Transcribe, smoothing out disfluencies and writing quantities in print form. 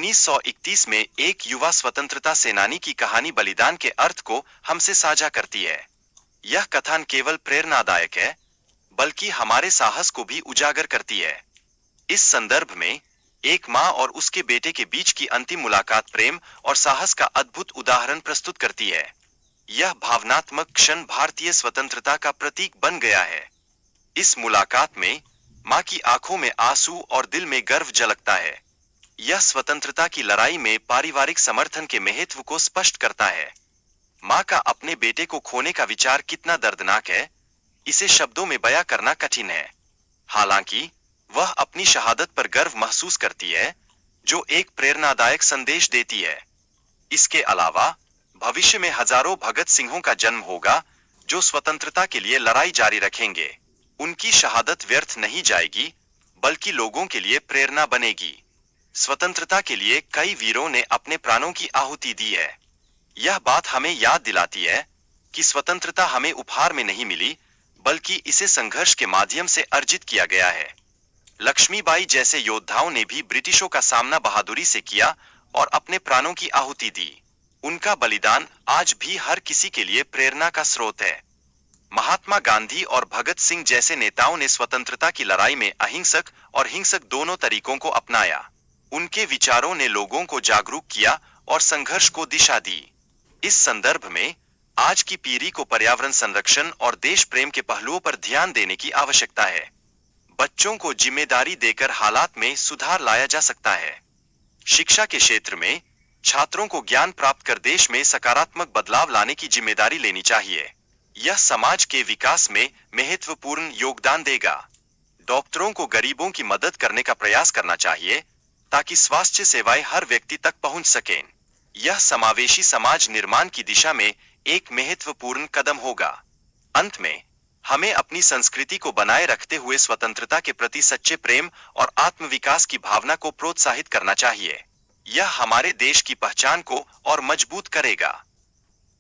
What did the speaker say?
1931 में एक युवा स्वतंत्रता सेनानी की कहानी बलिदान के अर्थ को हमसे साझा करती है। यह कथन केवल प्रेरणादायक है, बल्कि हमारे साहस को भी उजागर करती है। इस संदर्भ में एक माँ और उसके बेटे के बीच की अंतिम मुलाकात प्रेम और साहस का अद्भुत उदाहरण प्रस्तुत करती है। यह भावनात्मक क्षण भारतीय स्वतंत्रता का प्रतीक बन गया है। इस मुलाकात में माँ की आंखों में आंसू और दिल में गर्व झलकता है। यह स्वतंत्रता की लड़ाई में पारिवारिक समर्थन के महत्व को स्पष्ट करता है। माँ का अपने बेटे को खोने का विचार कितना दर्दनाक है, इसे शब्दों में बयां करना कठिन है। हालांकि वह अपनी शहादत पर गर्व महसूस करती है, जो एक प्रेरणादायक संदेश देती है। इसके अलावा भविष्य में हजारों भगत सिंहों का जन्म होगा, जो स्वतंत्रता के लिए लड़ाई जारी रखेंगे। उनकी शहादत व्यर्थ नहीं जाएगी, बल्कि लोगों के लिए प्रेरणा बनेगी। स्वतंत्रता के लिए कई वीरों ने अपने प्राणों की आहुति दी है। यह बात हमें याद दिलाती है कि स्वतंत्रता हमें उपहार में नहीं मिली, बल्कि इसे संघर्ष के माध्यम से अर्जित किया गया है। लक्ष्मीबाई जैसे योद्धाओं ने भी ब्रिटिशों का सामना बहादुरी से किया और अपने प्राणों की आहुति दी। उनका बलिदान आज भी हर किसी के लिए प्रेरणा का स्रोत है। महात्मा गांधी और भगत सिंह जैसे नेताओं ने स्वतंत्रता की लड़ाई में अहिंसक और हिंसक दोनों तरीकों को अपनाया। उनके विचारों ने लोगों को जागरूक किया और संघर्ष को दिशा दी। इस संदर्भ में आज की पीढ़ी को पर्यावरण संरक्षण और देश प्रेम के पहलुओं पर ध्यान देने की आवश्यकता है। बच्चों को जिम्मेदारी देकर हालात में सुधार लाया जा सकता है। शिक्षा के क्षेत्र में छात्रों को ज्ञान प्राप्त कर देश में सकारात्मक बदलाव लाने की जिम्मेदारी लेनी चाहिए। यह समाज के विकास में महत्वपूर्ण योगदान देगा। डॉक्टरों को गरीबों की मदद करने का प्रयास करना चाहिए, ताकि स्वास्थ्य सेवाएं हर व्यक्ति तक पहुंच सकें। यह समावेशी समाज निर्माण की दिशा में एक महत्वपूर्ण कदम होगा। अंत में हमें अपनी संस्कृति को बनाए रखते हुए स्वतंत्रता के प्रति सच्चे प्रेम और आत्मविकास की भावना को प्रोत्साहित करना चाहिए। यह हमारे देश की पहचान को और मजबूत करेगा।